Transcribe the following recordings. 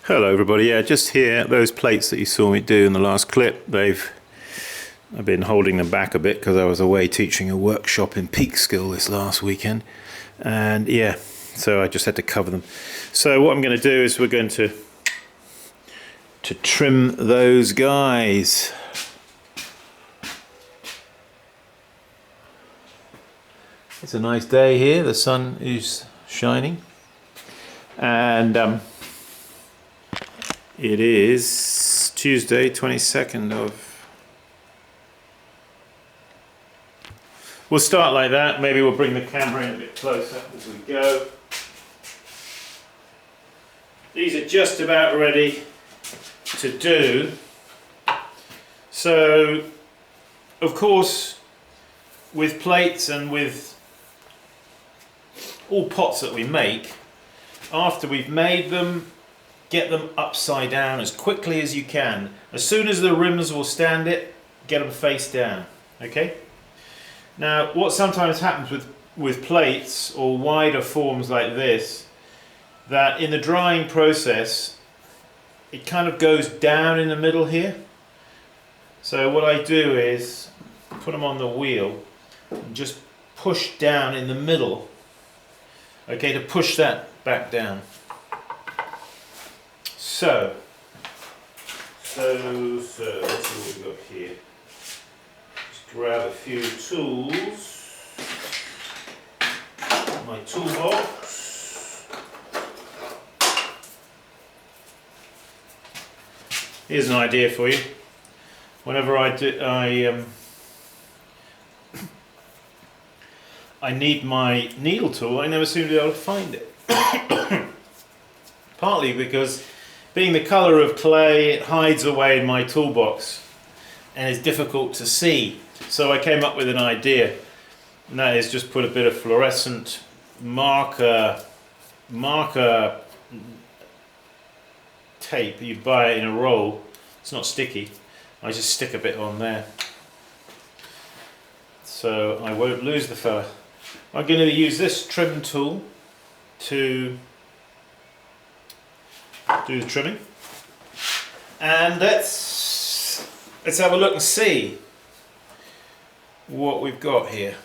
Hello everybody, yeah, just here, those plates that you saw me do in the last clip, I've been holding them back a bit because I was away teaching a workshop in Peekskill this last weekend, and yeah, so I just had to cover them. So what I'm going to do is we're going to trim those guys. It's a nice day here, the sun is shining, and it is Tuesday 22nd of... We'll start like that, maybe we'll bring the camera in a bit closer as we go. These are just about ready to do. So, of course, with plates and with all pots that we make, after we've made them, get them upside down as quickly as you can. As soon as the rims will stand it, get them face down. Okay? Now, what sometimes happens with plates or wider forms like this, that in the drying process, it kind of goes down in the middle here. So what I do is put them on the wheel and just push down in the middle. Okay, to push that back down. So let's see what we've got here. Just grab a few tools. My toolbox. Here's an idea for you. Whenever I need my needle tool, I never seem to be able to find it. Partly because, being the colour of clay, it hides away in my toolbox and is difficult to see. So I came up with an idea, and that is just put a bit of fluorescent marker tape. You buy it in a roll. It's not sticky. I just stick a bit on there, so I won't lose the fella. I'm going to use this trim tool to do the trimming, and let's have a look and see what we've got here.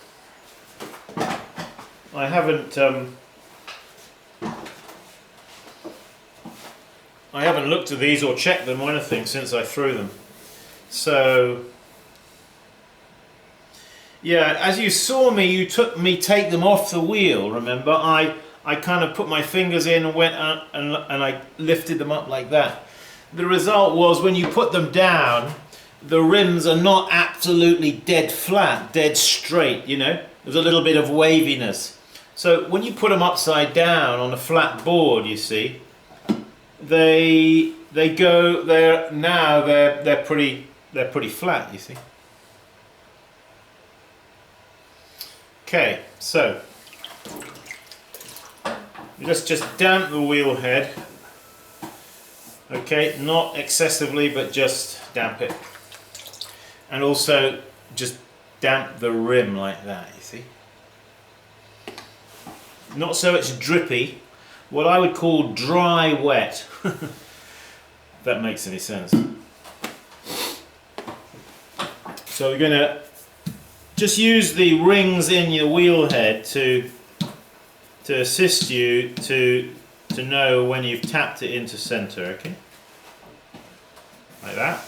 I haven't looked at these or checked them or anything since I threw them, so yeah, as you saw me, you took me take them off the wheel, remember? I kind of put my fingers in and went out and I lifted them up like that. The result was, when you put them down, the rims are not absolutely dead flat, dead straight, you know? There's a little bit of waviness. So when you put them upside down on a flat board, you see, they're pretty flat, you see. Okay, so just damp the wheel head. Okay, not excessively, but just damp it. And also just damp the rim like that, you see. Not so it's drippy, what I would call dry wet. If that makes any sense. So we're going to just use the rings in your wheel head to assist you to know when you've tapped it into center, okay? Like that.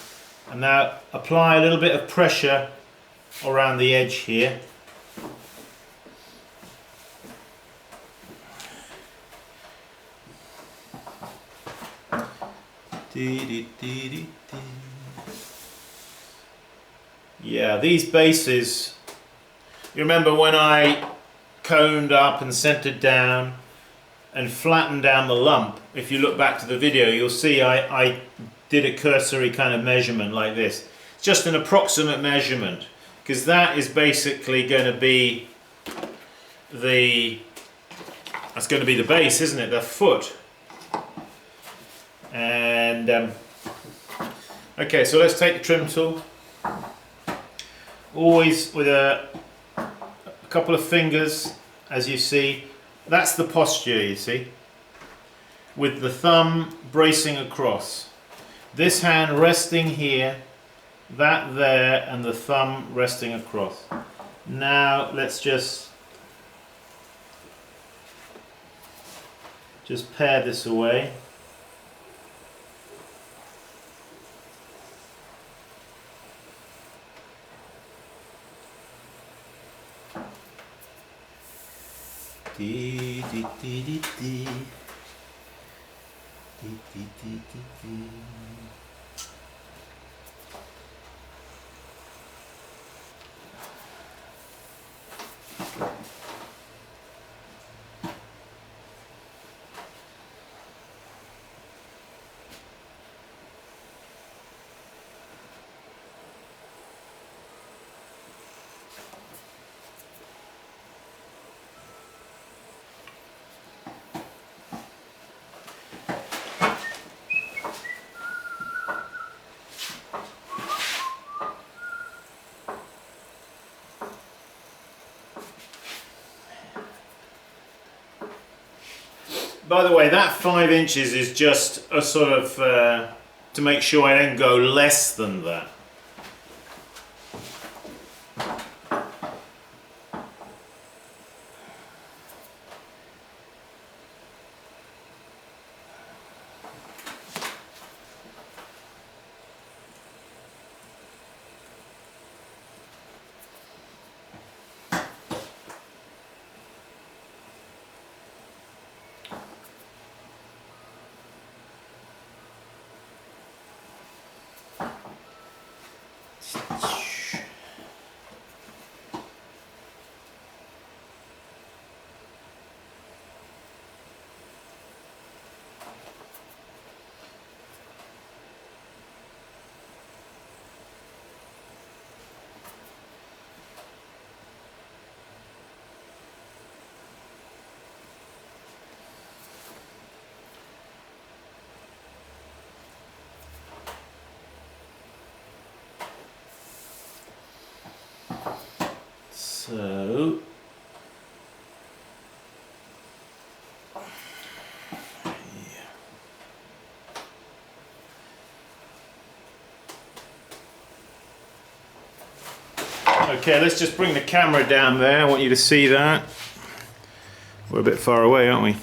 And now apply a little bit of pressure around the edge here. Yeah, these bases, you remember when I coned up and centered down and flattened down the lump? If you look back to the video, you'll see I did a cursory kind of measurement like this. It's just an approximate measurement, because that is basically going to be that's going to be the base, isn't it? The foot. And okay, so let's take the trim tool. Always with a couple of fingers, as you see. That's the posture, you see. with the thumb bracing across. This hand resting here, that there, and the thumb resting across. Now let's just pare this away. Dee, dee, dee, dee, dee. Dee, dee, dee, dee, dee. By the way, that 5 inches is just a sort of to make sure I don't go less than that. So, okay, let's just bring the camera down there. I want you to see that. We're a bit far away, aren't we?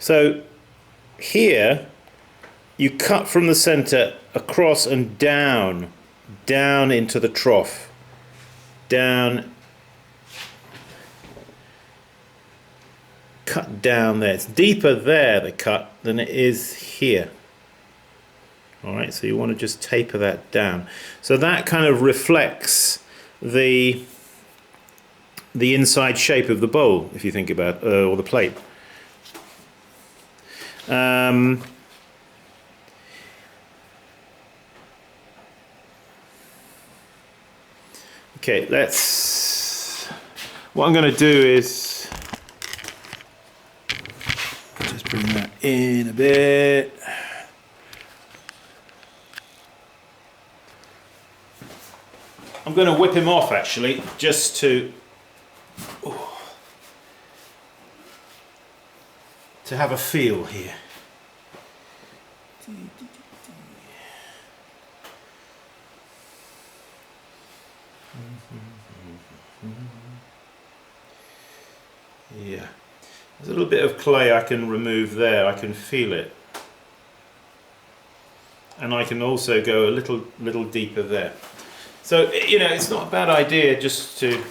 So here you cut from the center across and down into the trough, down, cut down there. It's deeper there, the cut, than it is here. All right, so you want to just taper that down. So that kind of reflects the inside shape of the bowl, if you think about, or the plate. Okay, what I'm going to do is just bring that in a bit. I'm going to whip him off actually, just to have a feel here. Yeah, there's a little bit of clay I can remove there. I can feel it, and I can also go a little deeper there. So you know, it's not a bad idea just to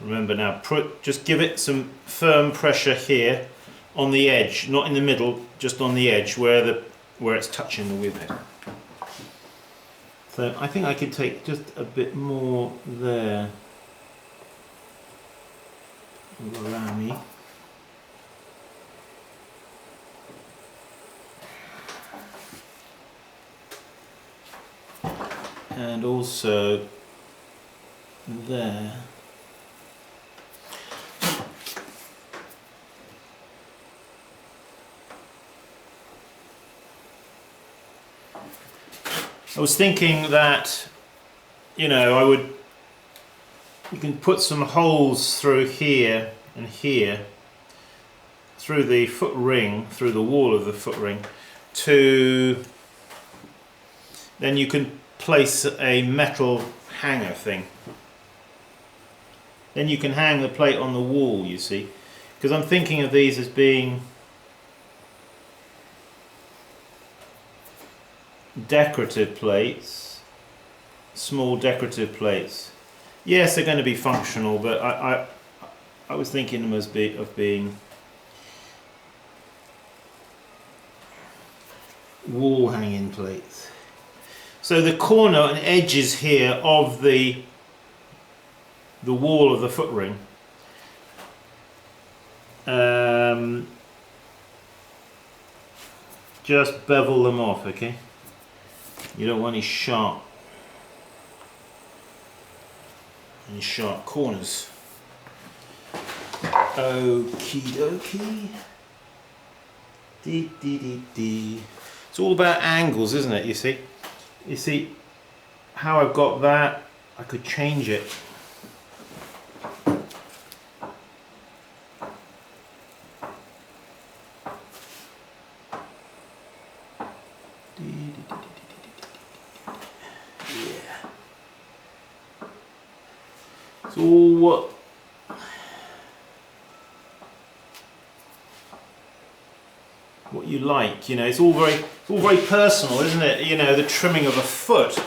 remember now, just give it some firm pressure here on the edge, not in the middle, just on the edge where it's touching the whip head. So I think I could take just a bit more there. Allow me. and also there. I was thinking that, you know, you can put some holes through here and here, through the foot ring, through the wall of the foot ring, then you can place a metal hanger thing. Then you can hang the plate on the wall, you see, because I'm thinking of these as being decorative plates, small decorative plates. Yes, they're going to be functional, but I was thinking them as of being wall hanging plates. So the corner and edges here of the wall of the foot ring just bevel them off, okay? You don't want any sharp corners. Okie dokie. Dee dee dee dee. It's all about angles, isn't it? You see how I've got that. I could change it. Yeah. It's all what you like, you know. It's all very personal, isn't it? You know, the trimming of a foot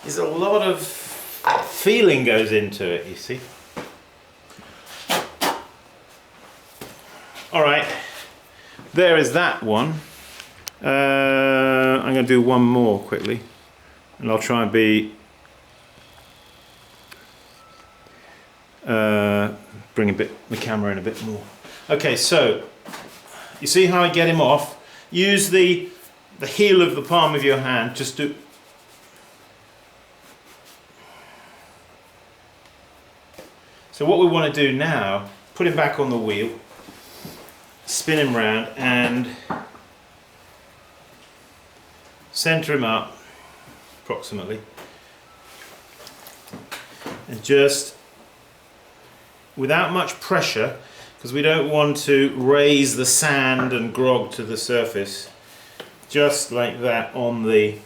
is a lot of feeling goes into it, you see. All right, there is that one. I'm going to do one more quickly, and I'll try and bring the camera in a bit more. Okay, so you see how I get him off? Use the heel of the palm of your hand just to so what we want to do now, put him back on the wheel, spin him round and center him up approximately, and just without much pressure, because we don't want to raise the sand and grog to the surface, just like that on the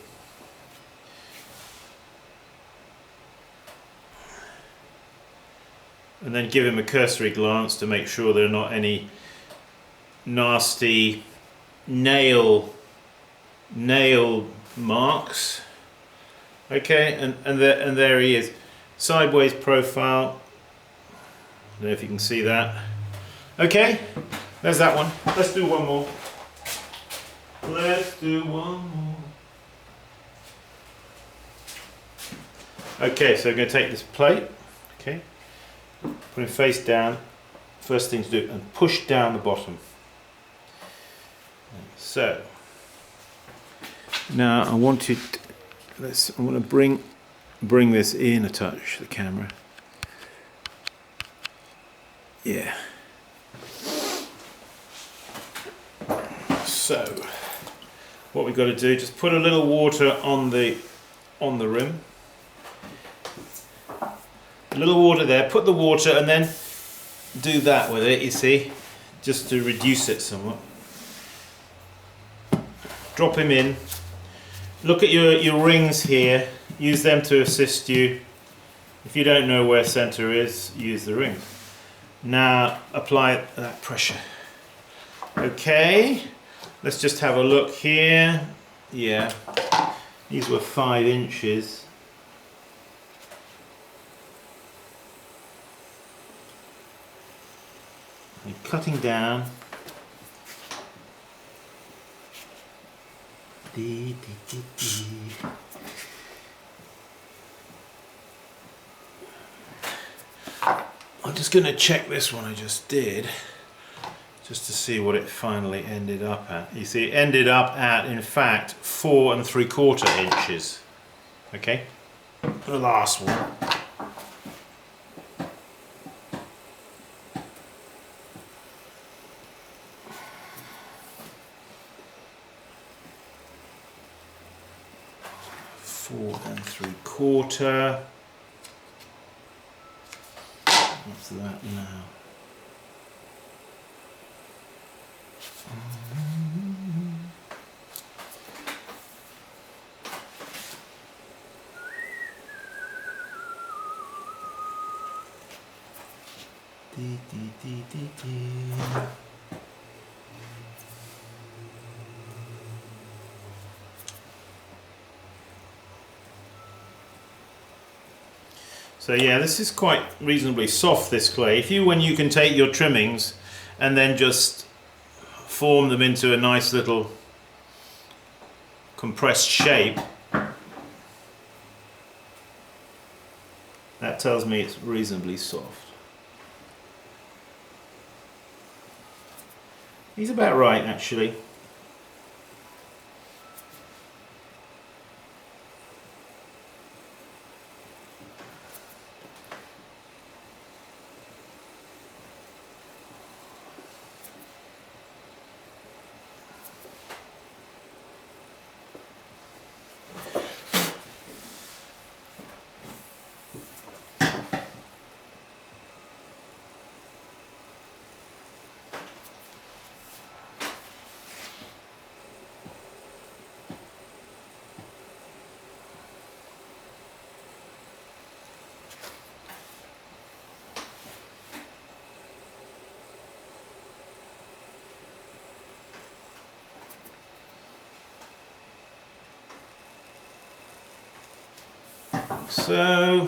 and then give him a cursory glance to make sure there are not any nasty nail marks. Okay, and there he is, sideways profile. I don't know if you can see that. Okay, there's that one. Let's do one more. Let's do one more. Okay, so I'm going to take this plate, okay, put it face down. First thing to do, and push down the bottom. So now I want to bring this in a touch, the camera. Yeah. So what we've got to do, just put a little water on the rim. A little water there, put the water and then do that with it, you see, just to reduce it somewhat. Drop him in. Look at your rings here, use them to assist you. If you don't know where center is, use the rings. Now apply that pressure. Okay, let's just have a look here. Yeah, these were 5 inches. And cutting down. I'm just going to check this one I just did, just to see what it finally ended up at. You see, it ended up at, in fact, 4 3/4 inches. Okay, the last one. Four and 3/4. What's that now? So yeah, this is quite reasonably soft, this clay. When you can take your trimmings and then just form them into a nice little compressed shape, that tells me it's reasonably soft. He's about right, actually. So,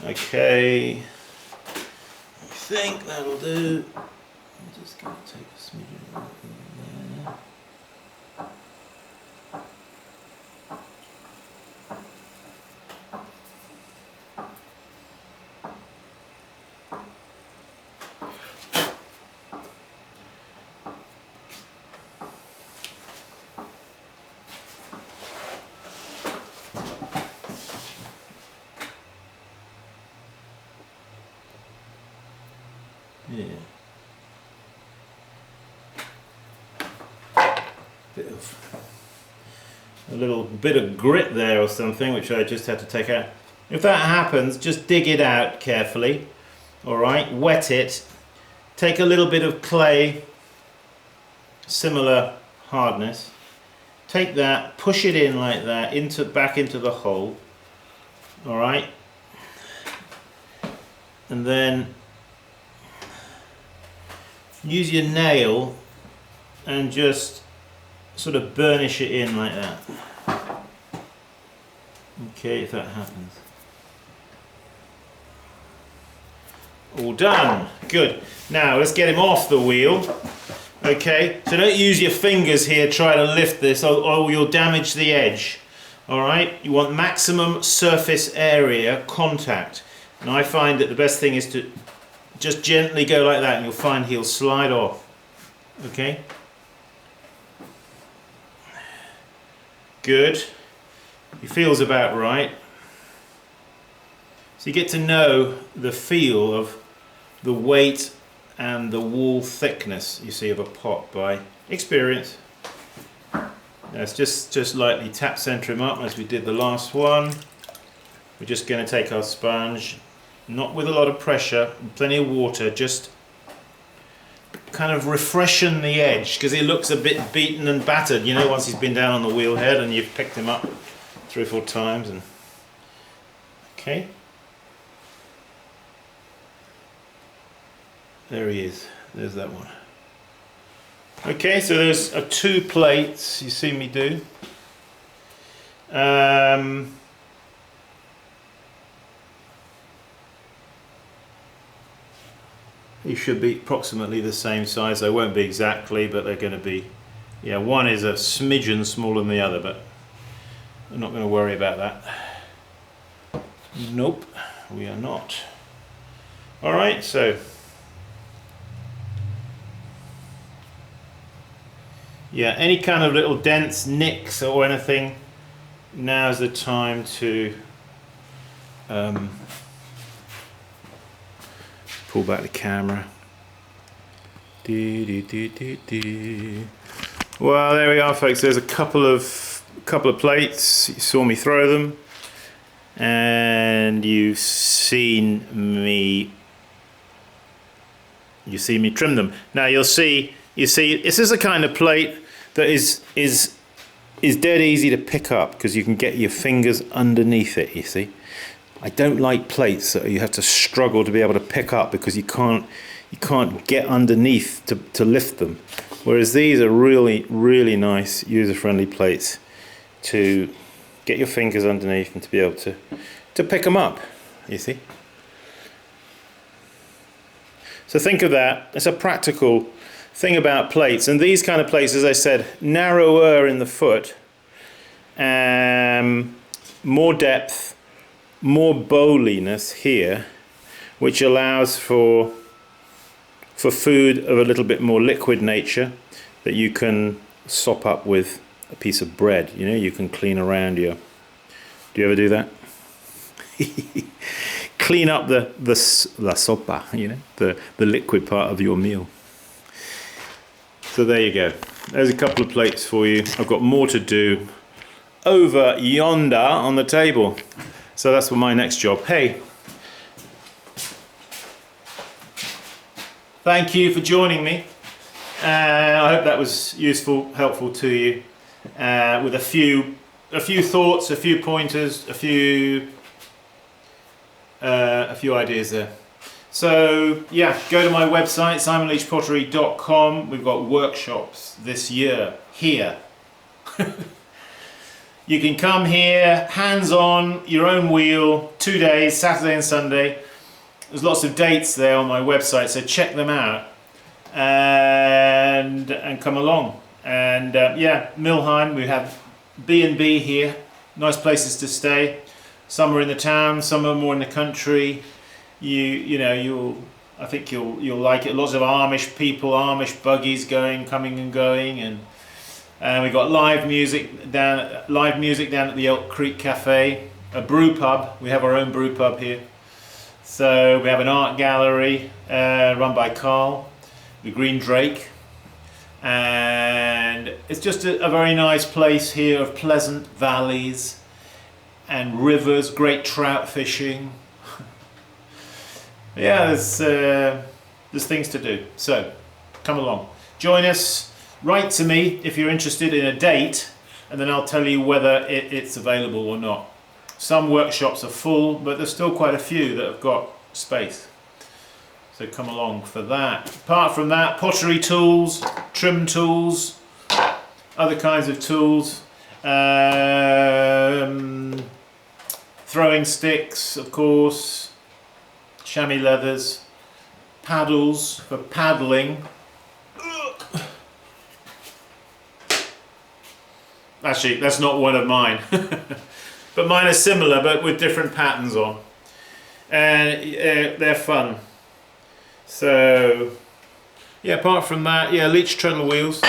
okay, I think that'll do. I'm just going to take a smidgen of there. Yeah. A little bit of grit there or something, which I just had to take out. If that happens, just dig it out carefully. Alright, wet it. Take a little bit of clay, similar hardness. Take that, push it in like that, back into the hole. Alright. And then use your nail and just sort of burnish it in like that. Okay, if that happens. All done. Good. Now let's get him off the wheel. Okay, so don't use your fingers here, try to lift this or you'll damage the edge. Alright, you want maximum surface area contact. And I find that the best thing is to just gently go like that and you'll find he'll slide off. Okay? Good. He feels about right. So you get to know the feel of the weight and the wall thickness, you see, of a pot by experience. Let's just lightly tap center him up as we did the last one. We're just going to take our sponge, not with a lot of pressure, plenty of water, just kind of refreshen the edge because he looks a bit beaten and battered, you know, once he's been down on the wheel head and you've picked him up 3 or 4 times. And okay, there he is. There's that one. Okay, so there's 2 plates you see me do. These should be approximately the same size. They won't be exactly, but they're going to be, yeah, one is a smidgen smaller than the other, but I'm not going to worry about that. Nope, we are not. Alright, so yeah, any kind of little dents, nicks or anything, now's the time to pull back the camera. Well, there we are, folks. There's a couple of plates. You saw me throw them, and you've seen me trim them. Now you see this is a kind of plate that is dead easy to pick up because you can get your fingers underneath it. You see, I don't like plates that you have to struggle to be able to pick up because you can't get underneath to lift them. Whereas these are really nice, user-friendly plates to get your fingers underneath and to be able to pick them up. You see. So think of that. It's a practical thing about plates, and these kind of plates, as I said, narrower in the foot, more depth, more bowliness here, which allows for food of a little bit more liquid nature that you can sop up with a piece of bread. You know, you can clean around your. Do you ever do that? Clean up la sopa, you know, the liquid part of your meal. So there you go. There's a couple of plates for you. I've got more to do over yonder on the table. So that's for my next job. Hey, thank you for joining me. I hope that was useful, helpful to you. With a few thoughts, a few pointers, a few ideas there. So yeah, go to my website, simonleachpottery.com. We've got workshops this year here. You can come here, hands-on, your own wheel, 2 days, Saturday and Sunday. There's lots of dates there on my website, so check them out and come along. And yeah, Milheim, we have B&B here, nice places to stay. Some are in the town, some are more in the country. I think you'll like it. Lots of Amish people, Amish buggies coming and going, and we've got live music down at the Elk Creek Cafe, a brew pub. We have our own brew pub here. So we have an art gallery run by Carl, the Green Drake, and it's just a very nice place here of pleasant valleys and rivers, great trout fishing. Yeah, there's things to do. So come along, join us. Write to me if you're interested in a date, and then I'll tell you whether it's available or not. Some workshops are full, but there's still quite a few that have got space. So come along for that. Apart from that, pottery tools, trim tools, other kinds of tools, throwing sticks, of course, chamois leathers, paddles for paddling. Actually, that's not one of mine. But mine are similar, but with different patterns on. And they're fun. So, yeah, apart from that, yeah, Leach treadle wheels.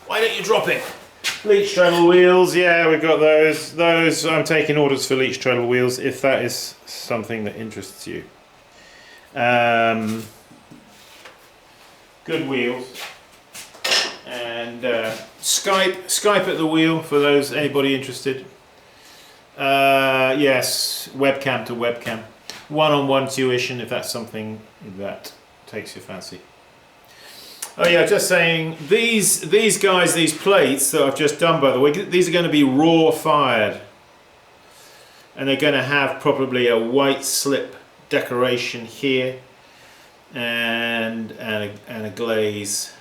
Why don't you drop it? Leach treadle wheels, yeah, we've got those. Those, I'm taking orders for Leach treadle wheels if that is something that interests you. Good wheels. And Skype at the wheel for anybody interested. Yes, webcam to webcam. One-on-one tuition if that's something that takes your fancy. Oh yeah, just saying, these guys, these plates that I've just done, by the way, these are going to be raw fired. And they're going to have probably a white slip decoration here and a glaze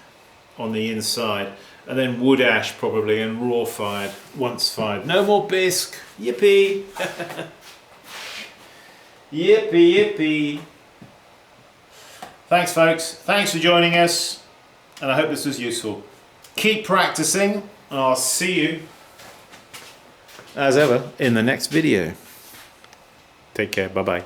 on the inside. And then wood ash probably, and raw fired, once fired. No more bisque. Yippee! Yippee, yippee. Thanks folks, thanks for joining us, and I hope this was useful. Keep practicing, and I'll see you, as ever, in the next video. Take care, bye bye.